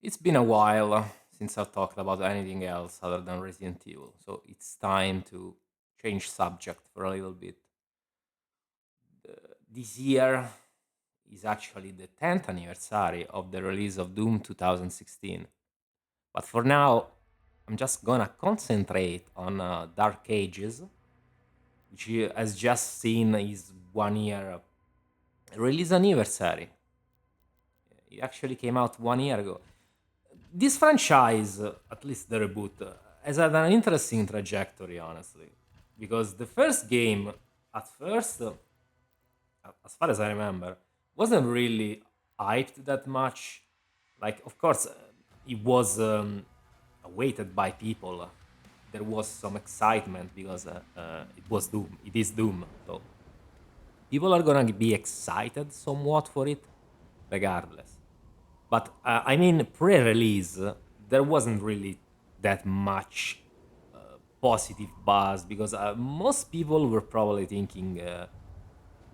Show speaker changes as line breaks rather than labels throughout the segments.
It's been a while since I've talked about anything else other than Resident Evil, so it's time to change subject for a little bit. This year is actually the 10th anniversary of the release of Doom 2016, but for now, I'm just gonna concentrate on Dark Ages, which has just seen his 1 year release anniversary. It actually came out 1 year ago. This franchise, at least the reboot, has had an interesting trajectory, honestly, because the first game, at first, as far as I remember, wasn't really hyped that much. Like, of course, it was awaited by people. There was some excitement because it was Doom. It is Doom, so people are gonna be excited somewhat for it, regardless. But I mean, pre-release, there wasn't really that much positive buzz because most people were probably thinking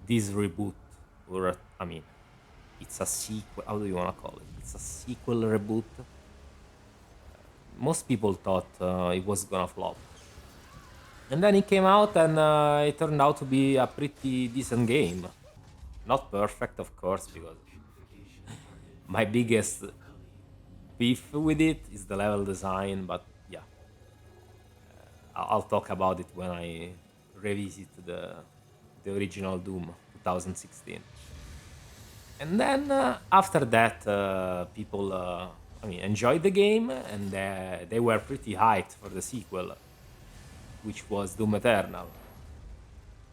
this reboot, or I mean, it's a sequel. How do you want to call it? It's a sequel reboot. Most people thought it was gonna flop, and then it came out, and it turned out to be a pretty decent game. Not perfect, of course, because my biggest beef with it is the level design, but yeah, I'll talk about it when I revisit the original Doom 2016. And then after that, people, I mean, enjoyed the game, and they were pretty hyped for the sequel, which was Doom Eternal.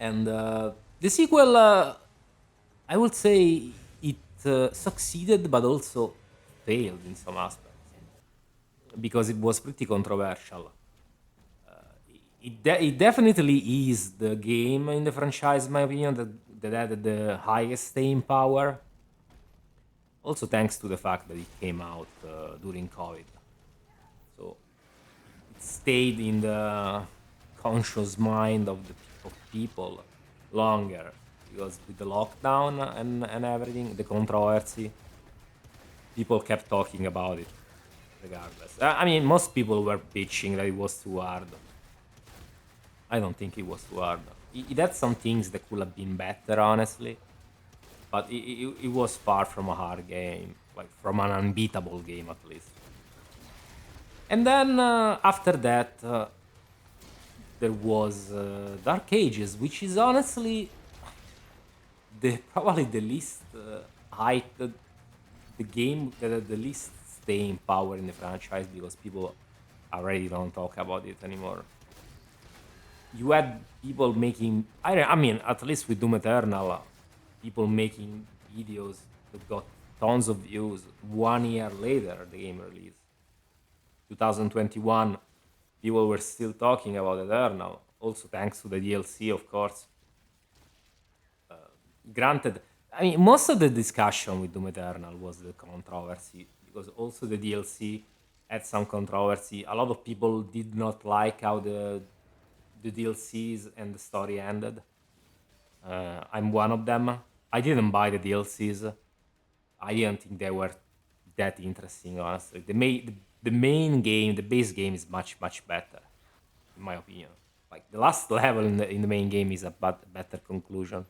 And the sequel, I would say, it succeeded, but also failed in some aspects because it was pretty controversial. It definitely is the game in the franchise, in my opinion, that had the highest staying power. Also, thanks to the fact that it came out during COVID, so it stayed in the conscious mind of people longer. Because with the lockdown and everything, the controversy, people kept talking about it regardless. I mean, most people were bitching that it was too hard. I don't think it was too hard. It had some things that could have been better, honestly, but it was far from a hard game, like from an unbeatable game at least. And then after that, there was Dark Ages, which is honestly the probably the least hyped, the game that had the least staying power in the franchise because people already don't talk about it anymore. You had people making, I mean, at least with Doom Eternal, people making videos that got tons of views 1 year later the game release. 2021, people were still talking about Eternal, also thanks to the DLC, of course. Granted, I mean, most of the discussion with Doom Eternal was the controversy because also the DLC had some controversy. A lot of people did not like how the DLCs and the story ended. I'm one of them. I didn't buy the DLCs. I didn't think they were that interesting, honestly. The main game, the base game, is much better, in my opinion. Like the last level in the main game is a better conclusion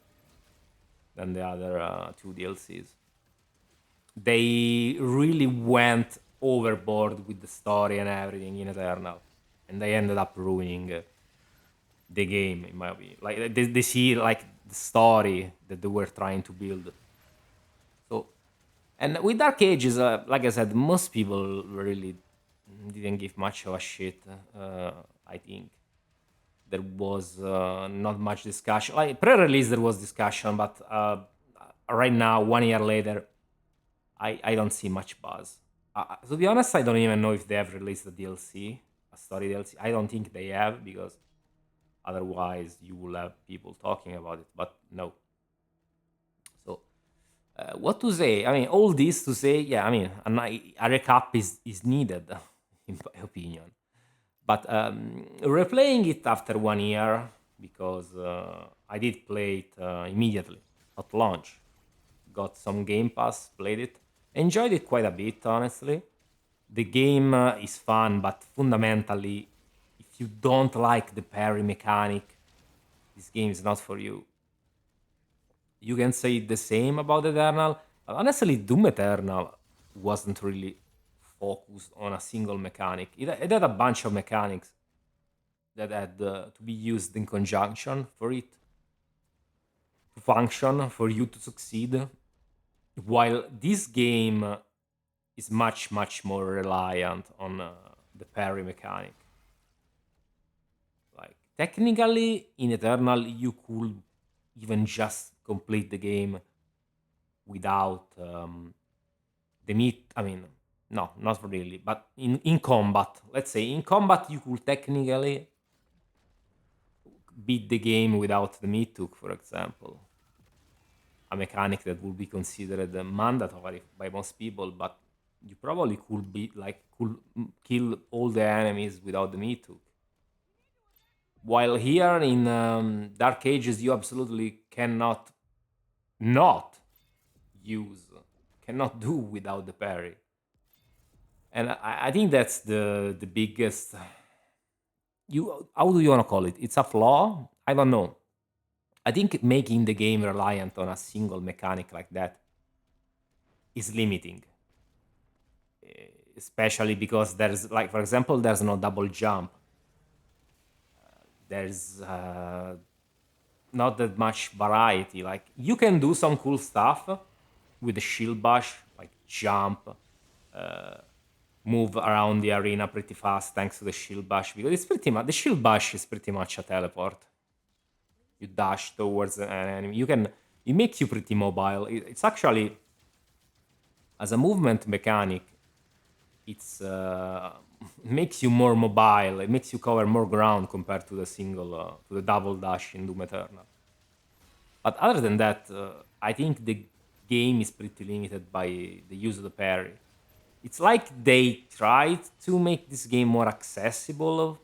than the other two DLCs. They really went overboard with the story and everything in Eternal, and they ended up ruining the game, in my opinion. Like they see like the story that they were trying to build. So, and with Dark Ages, like I said, most people really didn't give much of a shit. I think there was not much discussion. Like pre-release, there was discussion, but right now, 1 year later, I don't see much buzz. To be honest, I don't even know if they have released a DLC, a story DLC. I don't think they have because otherwise you will have people talking about it. But no. So what to say? I mean, all this to say, yeah. I mean, a recap is needed, in my opinion. But replaying it after 1 year because I did play it immediately at launch. Got some Game Pass, played it, enjoyed it quite a bit, honestly. the game is fun, but fundamentally, if you don't like the parry mechanic, this game is not for you. You can say the same about Eternal, but honestly, Doom Eternal wasn't really focused on a single mechanic. It had a bunch of mechanics that had to be used in conjunction for it to function, for you to succeed. While this game is much, much more reliant on the parry mechanic. Like, technically, in Eternal, you could even just complete the game without the meat. I mean, no, not really. But in combat, let's say in combat, you could technically beat the game without the meat hook, for example. A mechanic that would be considered mandatory by most people, but you probably could be like kill all the enemies without the meat hook. While here in Dark Ages, you absolutely cannot not use, cannot do without the parry. And I think that's the biggest. You how do you want to call it? It's a flaw. I don't know. I think making the game reliant on a single mechanic like that is limiting, especially because there's like, for example, there's no double jump. There's not that much variety. Like, you can do some cool stuff with the shield bash, like jump, move around the arena pretty fast thanks to the shield bash, because it's pretty much the shield bash is pretty much a teleport. You dash towards an enemy. It makes you pretty mobile. It's actually, as a movement mechanic, it's makes you more mobile. It makes you cover more ground compared to the to the double dash in Doom Eternal. But other than that, I think the game is pretty limited by the use of the parry. It's like they tried to make this game more accessible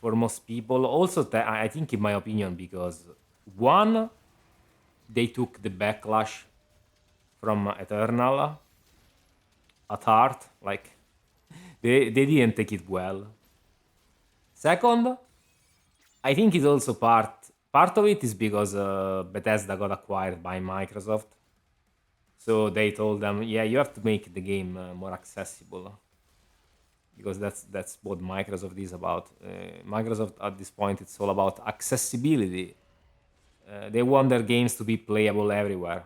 for most people. Also, I think, in my opinion, because one, they took the backlash from Eternal at heart. Like, they didn't take it well. Second, I think it's also part of it is because Bethesda got acquired by Microsoft. So they told them, yeah, you have to make the game more accessible, because that's what Microsoft is about. Microsoft at this point, it's all about accessibility. They want their games to be playable everywhere,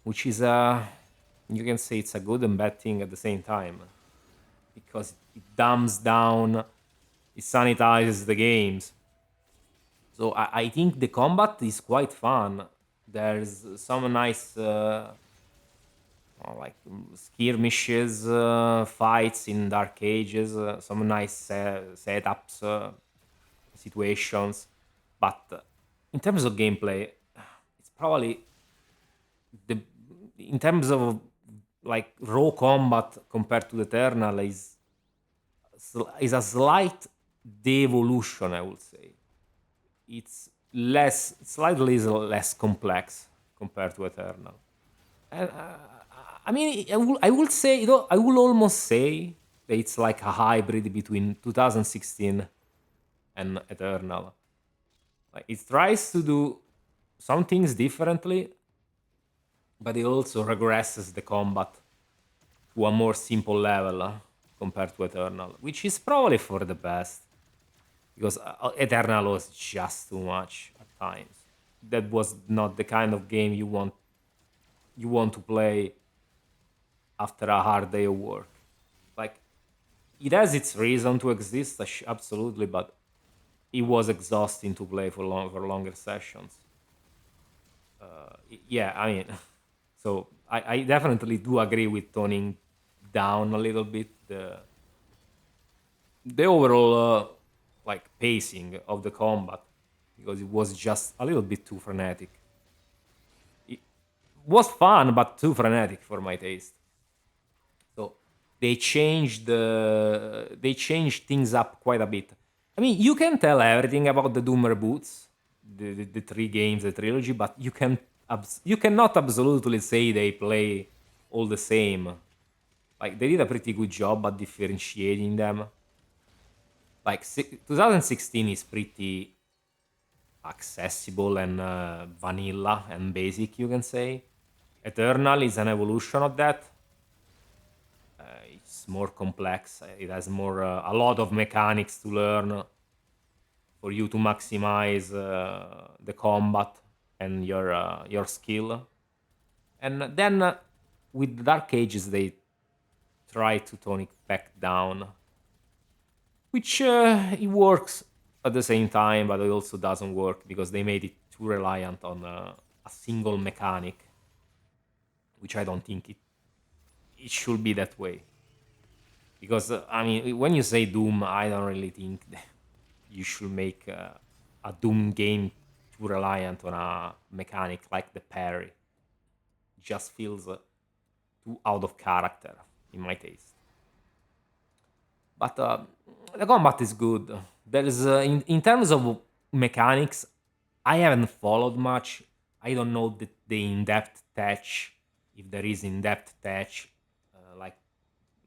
which is you can say it's a good and bad thing at the same time, because it dumbs down, it sanitizes the games. So I think the combat is quite fun. There's some nice like skirmishes, fights in Dark Ages, some nice setups, situations. But in terms of gameplay, it's probably the in terms of like raw combat compared to the Eternal is a slight devolution, I would say. It's slightly less complex compared to Eternal. And, I mean, I would say, I will almost say that it's like a hybrid between 2016 and Eternal. Like, it tries to do some things differently, but it also regresses the combat to a more simple level compared to Eternal, which is probably for the best, because Eternal was just too much at times. That was not the kind of game you want to play after a hard day of work. Like, it has its reason to exist, absolutely, but it was exhausting to play for longer sessions. Yeah, I mean, so I definitely do agree with toning down a little bit the overall like pacing of the combat, because it was just a little bit too frenetic. It was fun, but too frenetic for my taste. So they changed things up quite a bit. I mean, you can tell everything about the Doom reboots, the three games, the trilogy, but you cannot absolutely say they play all the same. Like they did a pretty good job at differentiating them. Like 2016 is pretty accessible and vanilla and basic, you can say. Eternal is an evolution of that. It's more complex. It has more a lot of mechanics to learn for you to maximize the combat and your skill. And then with Dark Ages, they try to tone it back down, which it works at the same time, but it also doesn't work because they made it too reliant on a single mechanic, which I don't think it should be that way. Because I mean, when you say Doom, I don't really think that you should make a Doom game too reliant on a mechanic like the parry. It just feels too out of character in my taste. But the combat is good. There is in terms of mechanics, I haven't followed much. I don't know the in-depth patch, if there is in-depth patch like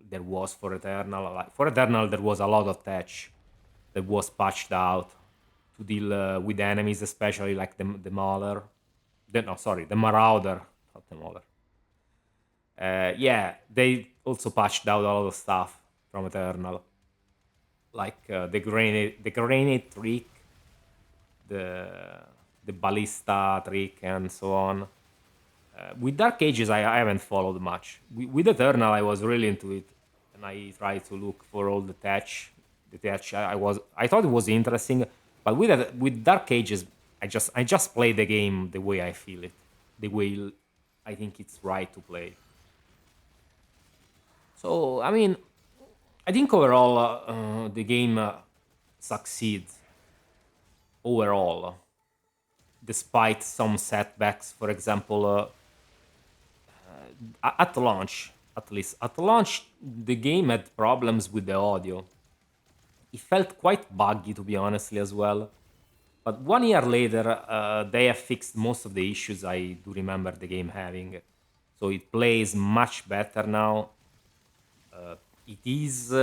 there was for Eternal. Like for Eternal, there was a lot of patch that was patched out to deal with enemies, especially like the Mauler. No, sorry, the Marauder, not the Mauler. Yeah, they also patched out a lot of stuff from Eternal, like the grenade trick, the the ballista trick, and so on. With Dark Ages, I haven't followed much. With Eternal, I was really into it, and I tried to look for all the patch. The patch I thought it was interesting, but with Dark Ages, I just play the game the way I feel it, the way I think it's right to play. So I mean, I think overall the game succeeds overall, despite some setbacks. For example, at launch, at least at launch, the game had problems with the audio. It felt quite buggy, to be honestly, as well. But 1 year later, they have fixed most of the issues I do remember the game having. So it plays much better now. It is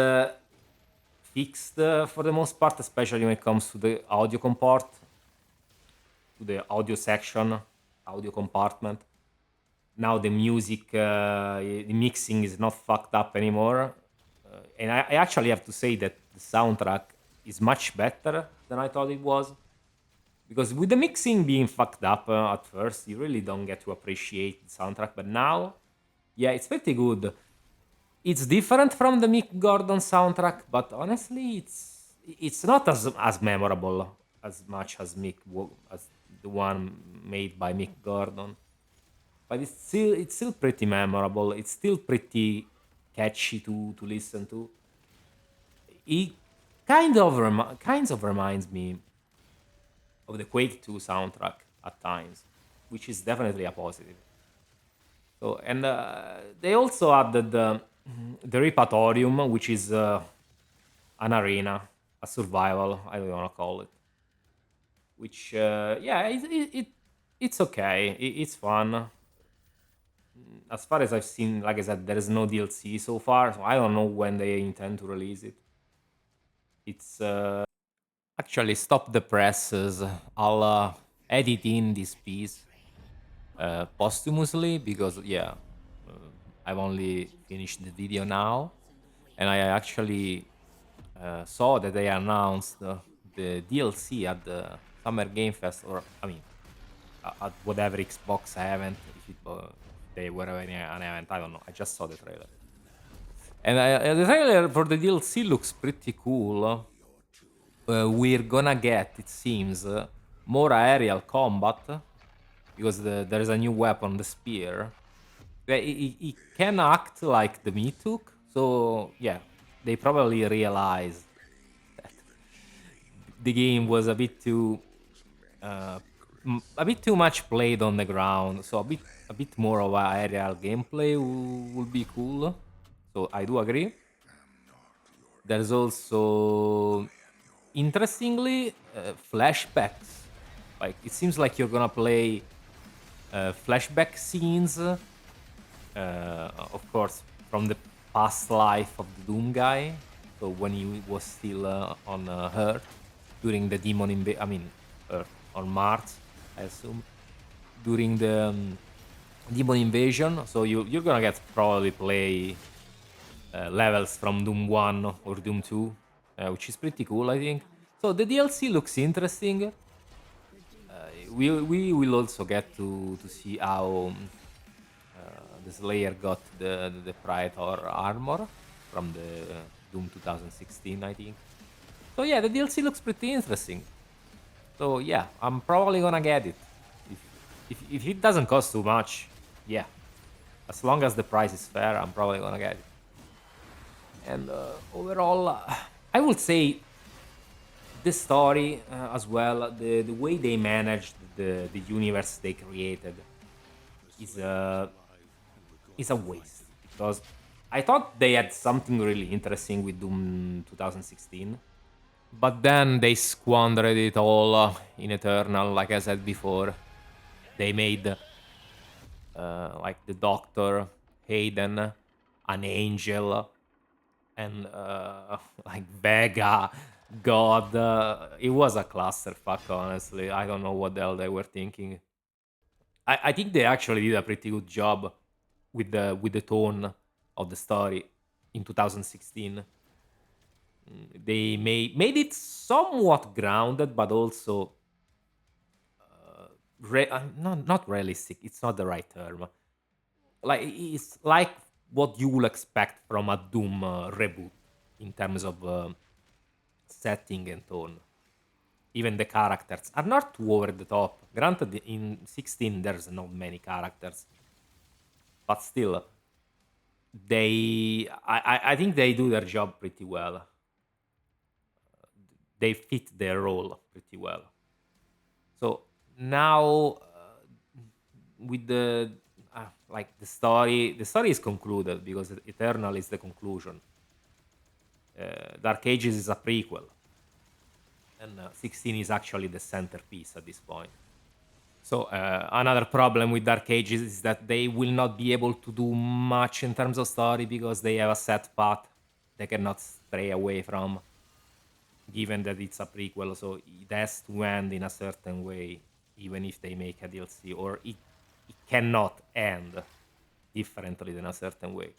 fixed for the most part, especially when it comes to the audio comport, to the audio section, audio compartment. Now the music, the mixing is not fucked up anymore. And I actually have to say that the soundtrack is much better than I thought it was. Because with the mixing being fucked up at first, you really don't get to appreciate the soundtrack. But now, yeah, it's pretty good. It's different from the Mick Gordon soundtrack, but honestly, it's not as memorable as much as as the one made by Mick Gordon. But it's still pretty memorable. It's still pretty catchy to listen to. It kinds of reminds me of the Quake 2 soundtrack at times, which is definitely a positive. So and they also added the Repatorium, which is an arena, a survival. I don't want to call it. Which yeah, it's okay. It's fun. As far as I've seen, like I said, there is no DLC so far, so I don't know when they intend to release it. It's actually stop the presses. I'll edit in this piece posthumously because yeah, I've only finished the video now, and I actually saw that they announced the DLC at the Summer Game Fest, or I mean, at whatever Xbox event. If they were an event, I don't know. I just saw the trailer, and the trailer for the DLC looks pretty cool. We're gonna get, it seems, more aerial combat because there's a new weapon, the spear. It can act like the Mituk, so yeah, they probably realized that the game was uh, a bit too much played on the ground, so a bit more of a aerial gameplay would be cool. So I do agree. There's also, interestingly, flashbacks. Like it seems like you're gonna play flashback scenes, of course, from the past life of the Doom guy. So when he was still on Earth during the I mean, Earth on Mars, I assume, during the demon invasion. So you're gonna get probably play levels from Doom 1 or Doom 2, which is pretty cool, I think. So the DLC looks interesting. We will also get to see how the Slayer got the Praetor armor from the Doom 2016, I think. So yeah, the DLC looks pretty interesting. So yeah, I'm probably gonna get it. If if it doesn't cost too much, yeah. As long as the price is fair, I'm probably gonna get it. And overall, I would say the story as well, the way they managed the universe they created is is a waste because I thought they had something really interesting with Doom 2016, but then they squandered it all in Eternal. Like I said before, they made like the Doctor, Hayden, an angel, and like Vega, God. It was a clusterfuck, honestly. I don't know what the hell they were thinking. I think they actually did a pretty good job with the tone of the story in 2016. They made it somewhat grounded, but also not realistic. It's not the right term. Like it's like what you will expect from a Doom reboot in terms of setting and tone. Even the characters are not too over the top. Granted, in 16 there's not many characters, but still, I think they do their job pretty well. They fit their role pretty well. So now, with like the story is concluded because Eternal is the conclusion. Dark Ages is a prequel, and 16 is actually the centerpiece at this point. So another problem with Dark Ages is that they will not be able to do much in terms of story because they have a set path they cannot stray away from, given that it's a prequel. So it has to end in a certain way, even if they make a DLC, or it cannot end differently than a certain way.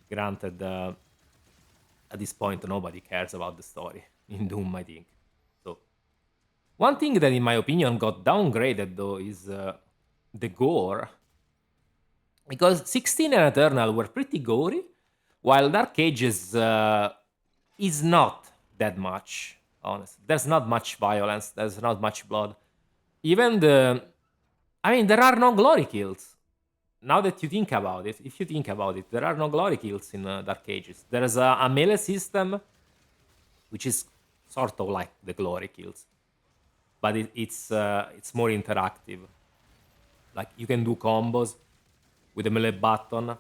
Granted, at this point, nobody cares about the story in Doom, I think. So one thing that, in my opinion, got downgraded though is the gore, because 16 and Eternal were pretty gory, while Dark Ages is not that much. Honestly, there's not much violence. There's not much blood. Even I mean, there are no glory kills. Now that you think about it, if you think about it, there are no glory kills in Dark Ages. There's a melee system, which is sort of like the glory kills, but it's more interactive. Like you can do combos with the melee button,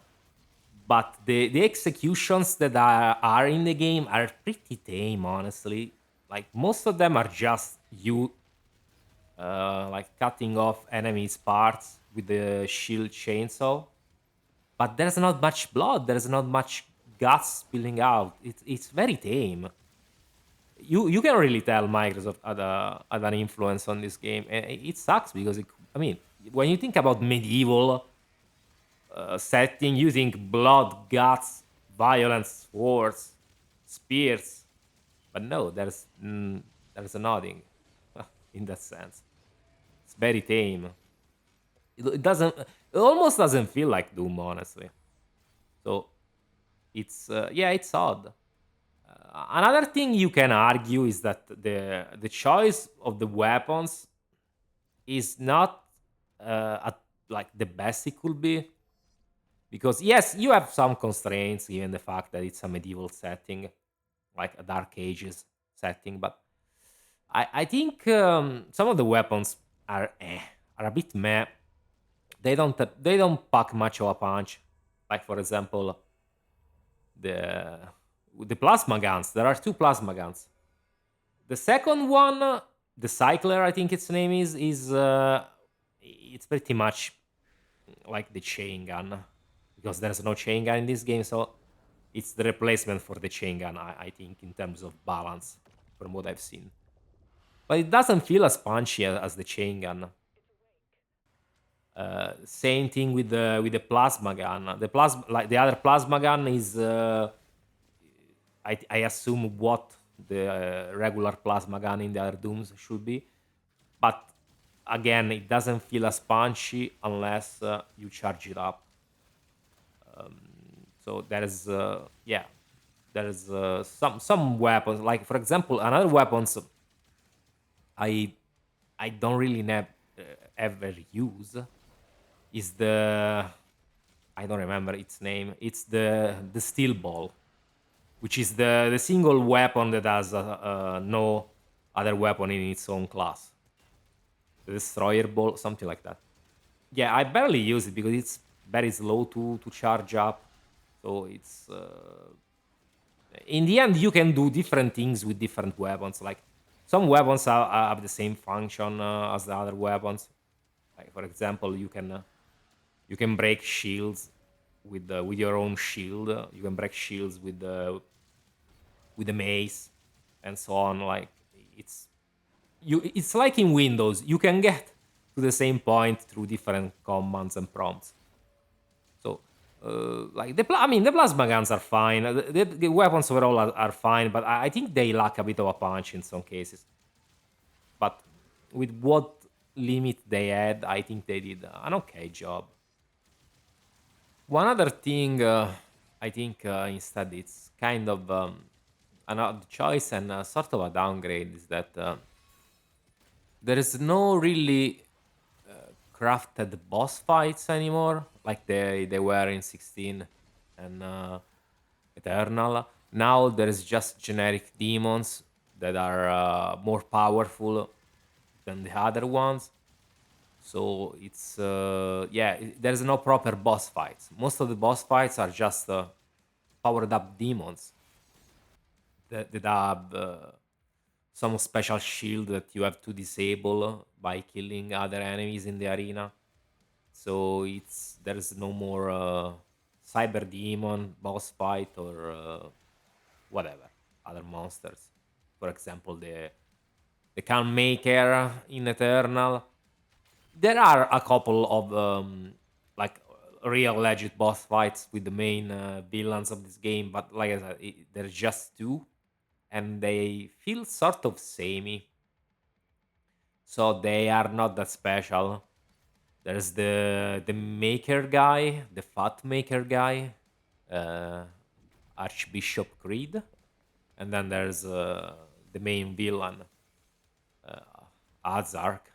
but the executions that are in the game are pretty tame, honestly. Like most of them are just you like cutting off enemies' parts with the shield chainsaw, but there's not much blood. There's not much guts spilling out. It's very tame. You can really tell Microsoft had an influence on this game, and it sucks because I mean, when you think about medieval setting, you think blood, guts, violence, swords, spears, but no, there's nothing in that sense. It's very tame. It doesn't. It almost doesn't feel like Doom, honestly. So yeah, it's odd. Another thing you can argue is that the choice of the weapons is not like the best it could be, because yes, you have some constraints given the fact that it's a medieval setting, like a Dark Ages setting. But I think some of the weapons are a bit meh. They don't pack much of a punch. Like for example, the the plasma guns. There are two plasma guns. The second one, the Cycler, I think its name is it's pretty much like the chain gun, because there's no chain gun in this game. So it's the replacement for the chain gun, I think, in terms of balance, from what I've seen. But it doesn't feel as punchy as the chain gun. Same thing with the plasma gun. The plasma, like the other plasma gun, is I assume what the regular plasma gun in the other Dooms should be, but again, it doesn't feel as punchy unless you charge it up. So there's yeah, there's some weapons, like for example, another weapons I I don't really ever use is the, I don't remember its name. It's the steel ball, which is the single weapon that has no other weapon in its own class. The destroyer ball, something like that. Yeah, I barely use it because it's very slow to charge up. So it's in the end you can do different things with different weapons. Like some weapons have the same function as the other weapons. Like for example, you can break shields with your own shield. You can break shields with the mace and so on. Like it's it's like in Windows. You can get to the same point through different commands and prompts. So, like I mean, the plasma guns are fine. The weapons overall are fine, but I think they lack a bit of a punch in some cases. But with what limit they had, I think they did an okay job. One other thing, I think instead it's kind of an odd choice and sort of a downgrade is that there is no really crafted boss fights anymore, like they were in 16 and Eternal. Now there is just generic demons that are more powerful than the other ones. So it's yeah, there's no proper boss fights. Most of the boss fights are just powered up demons that have some special shield that you have to disable by killing other enemies in the arena. So it's there's no more cyber demon boss fight or whatever other monsters. For example, the Calm Maker in Eternal. There are a couple of like real legit boss fights with the main villains of this game, but like I said, there's just two, and they feel sort of samey, so they are not that special. There's the maker guy, the fat maker guy, uh, Archbishop Creed, and then there's the main villain, Azark.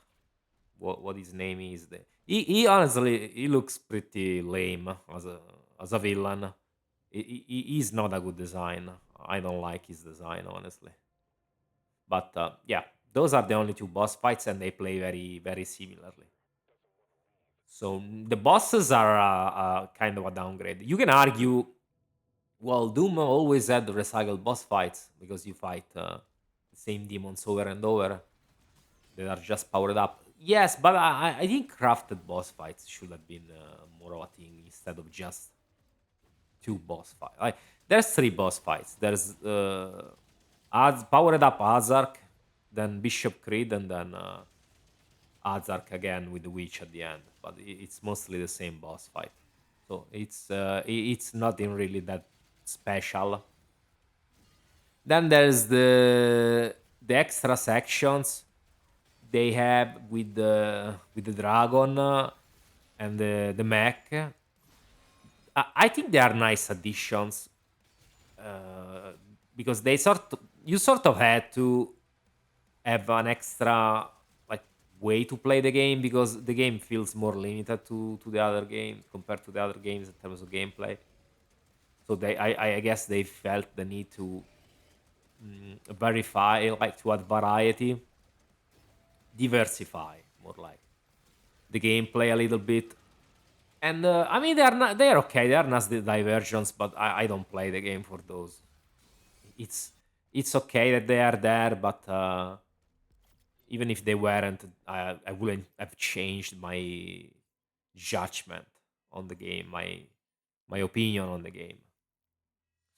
What his name is? He honestly he looks pretty lame as a villain. He's not a good design. I don't like his design honestly. But yeah, those are the only two boss fights, and they play very similarly. So the bosses are kind of a downgrade. You can argue, well, Doom always had recycled boss fights because you fight the same demons over and over that are just powered up. Yes, but I think crafted boss fights should have been more of a thing instead of just two boss fights. Like, there's three boss fights. There's powered up Azark, then Bishop Creed, and then Azark again with the witch at the end. But it's mostly the same boss fight. So it's nothing really that special. Then there's the extra sections they have with the dragon and the mech. I think they are nice additions uh, because you sort of had to have an extra like way to play the game because the game feels more limited to the other games compared to the other games in terms of gameplay. So I guess they felt the need to verify, like to add variety, diversify more like the gameplay a little bit. And I mean, they're okay. They are nice diversions, but I don't play the game for those. It's it's okay that they are there, but even if they weren't, I wouldn't have changed my judgment on the game. my opinion on the game.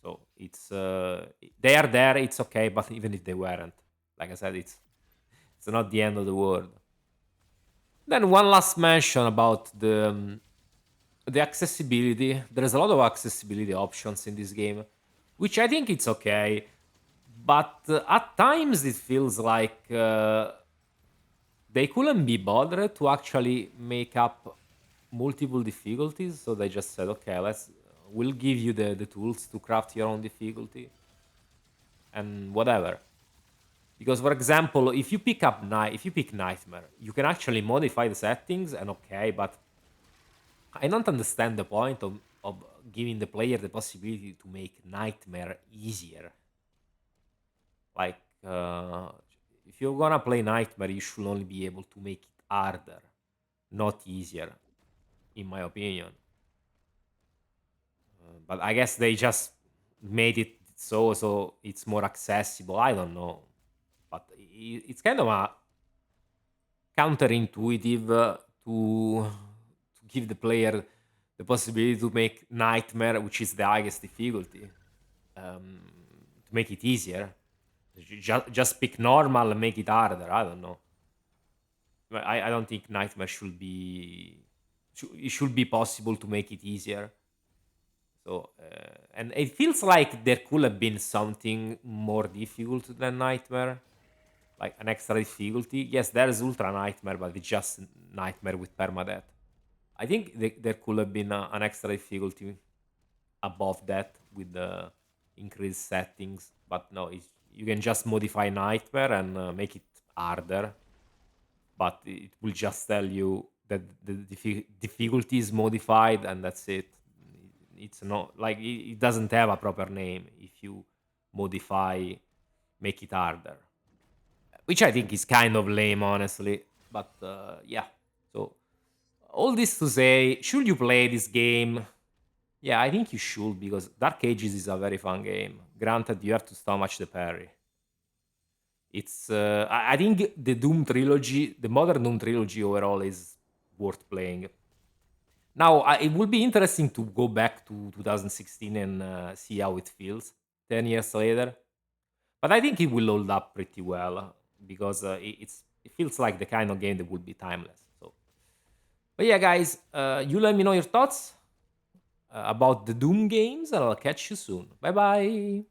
So it's they are there, it's okay, but even if they weren't, like I said, it's not the end of the world. Then one last mention about the accessibility. There's a lot of accessibility options in this game, which I think it's okay, but at times it feels like they couldn't be bothered to actually make up multiple difficulties, so they just said, okay, we'll give you the tools to craft your own difficulty and whatever. Because for example, if you pick nightmare, you can actually modify the settings and okay, but I don't understand the point of giving the player the possibility to make nightmare easier. Like, if you're gonna play nightmare, you should only be able to make it harder, not easier, in my opinion. But I guess they just made it so it's more accessible. I don't know, but it's kind of a counterintuitive to give the player the possibility to make nightmare, which is the highest difficulty, um, to make it easier. Just pick normal and make it harder. I don't know. I don't think nightmare should be. It should be possible to make it easier. So, and it feels like there could have been something more difficult than nightmare, like an extra difficulty. Yes, there's ultra nightmare, but it's just nightmare with permadeath. I think there could have been an extra difficulty above that with the increased settings, but no, you can just modify nightmare and make it harder, but it will just tell you that the difficulty is modified and that's it. It's not like it doesn't have a proper name if you modify, make it harder, which I think is kind of lame, honestly. But yeah, so all this to say, should you play this game? Yeah, I think you should because Dark Ages is a very fun game. Granted, you have to stomach the parry. It's I think the Doom trilogy, the modern Doom trilogy overall is worth playing. Now, it would be interesting to go back to 2016 and see how it feels 10 years later. But I think it will hold up pretty well because it feels like the kind of game that would be timeless. So, but yeah, guys, you let me know your thoughts about the Doom games, and I'll catch you soon. Bye bye.